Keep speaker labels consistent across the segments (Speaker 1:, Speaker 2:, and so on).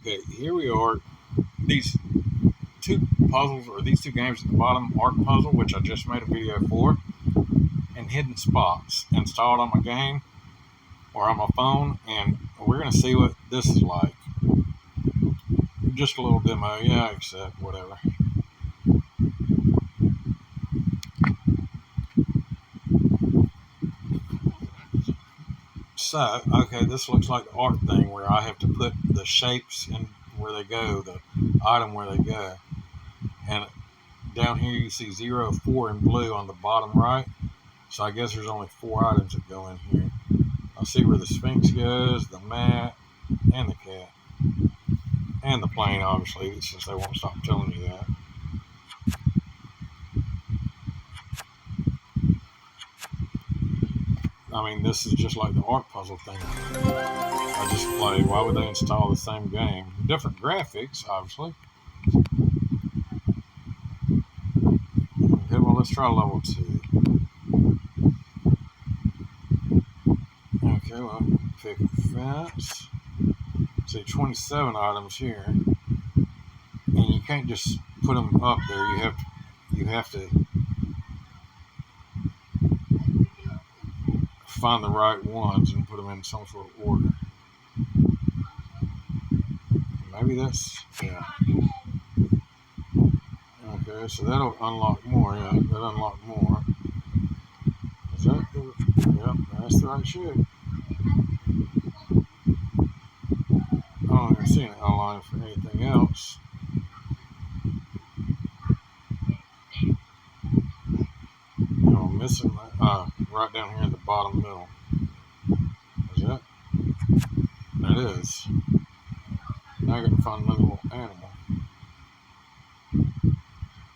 Speaker 1: Okay, here we are. These two puzzles, or these two games at the bottom, Arc Puzzle, which I just made a video for, and Hidden Spots, installed on my game or on my phone, and we're going to see what this is like. Just a little demo, yeah, except whatever. So, okay, this looks like the art thing where I have to put the shapes in where they go, the item where they go. And down here you see 0, 4 in blue on the bottom right. So I guess there's only 4 items that go in here. I see where the Sphinx goes, the mat, and the cat. And the plane, obviously, since they won't stop telling you that. I mean, this is just like the art puzzle thing I just played. Why would they install the same game? Different graphics, obviously. Okay, well, let's try level 2. Okay, well, pick a fence. See, 27 items here. And you can't just put them up there. You have to find the right ones and put them in some sort of order. Maybe that's, yeah. Okay, so that'll unlock more, yeah, that'll unlock more. Is that the, yep, that's the right shape. I don't even see an outline for anything else. You know, I'm missing right down here in the bottom middle. Is that? That is. Now I gotta find another little animal.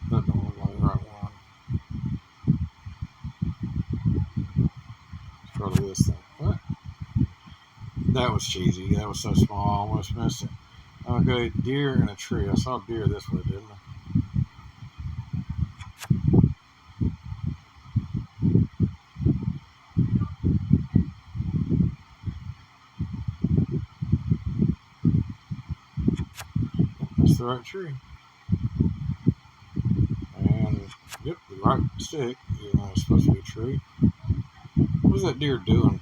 Speaker 1: That don't look like the right one. It's probably this thing. What? That was cheesy. That was so small, I almost missed it. Okay, deer and a tree. I saw deer this way, didn't I? That's the right tree. And, yep, the right stick. Even though it's supposed to be a tree. What was that deer doing?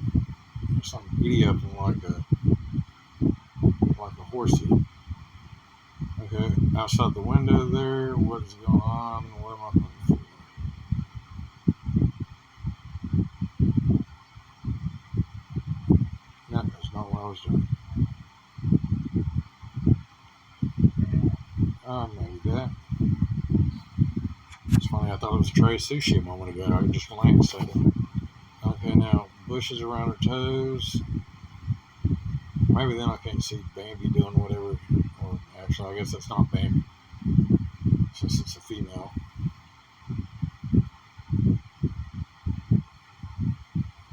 Speaker 1: There's something giddy up and like a horsey. Okay, outside the window there, what is going on? What am I looking for? No, that's not what I was doing. Maybe that. It's funny, I thought it was Tray Sushi a moment ago. I just glanced at it. Okay, now, bushes around her toes. Maybe then I can't see Bambi doing whatever. Or actually, I guess that's not Bambi, since it's a female.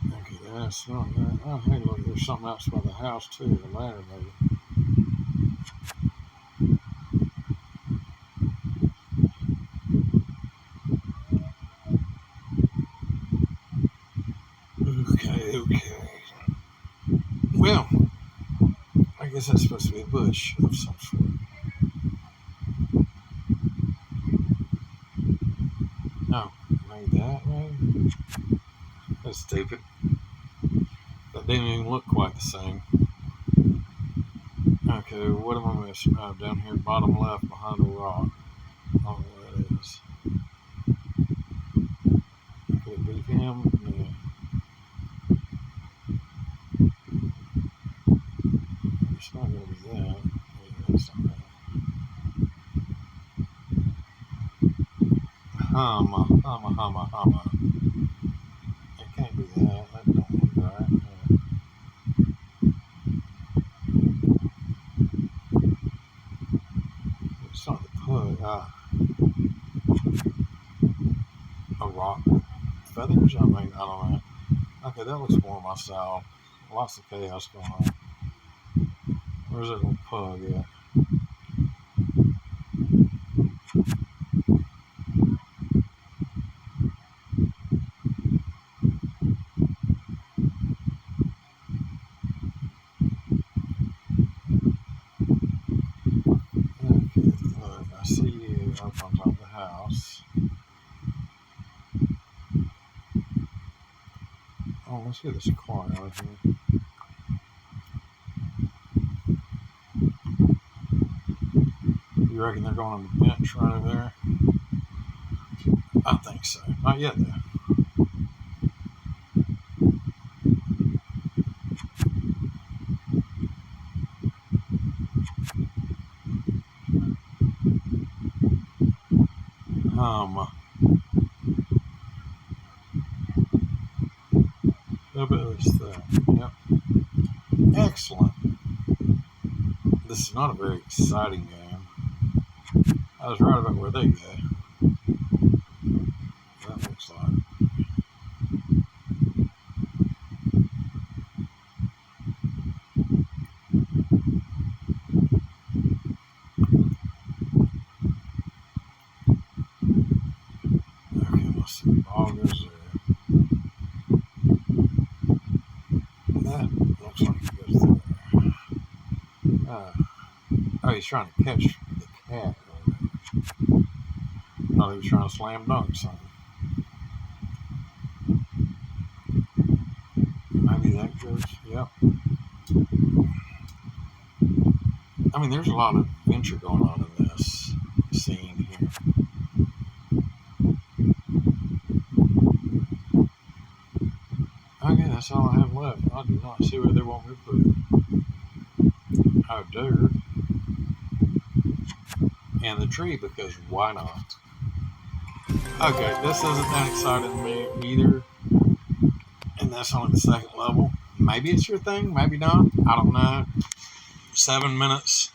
Speaker 1: Okay, that's not that. Oh, hey, look, there's something else by the house, too. The ladder, maybe. Okay. Well, I guess that's supposed to be a bush of some sort. No, maybe that, maybe? That's stupid. That didn't even look quite the same. Okay, what am I missing? Oh, down here, bottom left, behind the rock. I don't know what that is. Could it be him? No. It's not going to be that. That's not that. Humma. It can't be that. That don't look right. Yeah. It's not the pug. A rock with feathers? I mean, I don't know. Okay, that looks more my style. Lots of chaos going on. Where's that little pug at? Let's get this car out of here. You reckon they're going on the bench right over there? I think so. Not yet, though. How about this thing? Yep. Excellent. This is not a very exciting game. I was right about where they go. That looks like. Okay, let's see. The ball goes there. That looks like he goes there. Oh, he's trying to catch the cat. Thought he was trying to slam dunk something. Maybe that goes. Yep. I mean, there's a lot of adventure going on in this scene here. Okay, that's all I have left. I do not see where they want me to put it. Oh, dear. And the tree, because why not? Okay, this isn't that exciting to me either. And that's only the second level. Maybe it's your thing, maybe not. I don't know. 7 minutes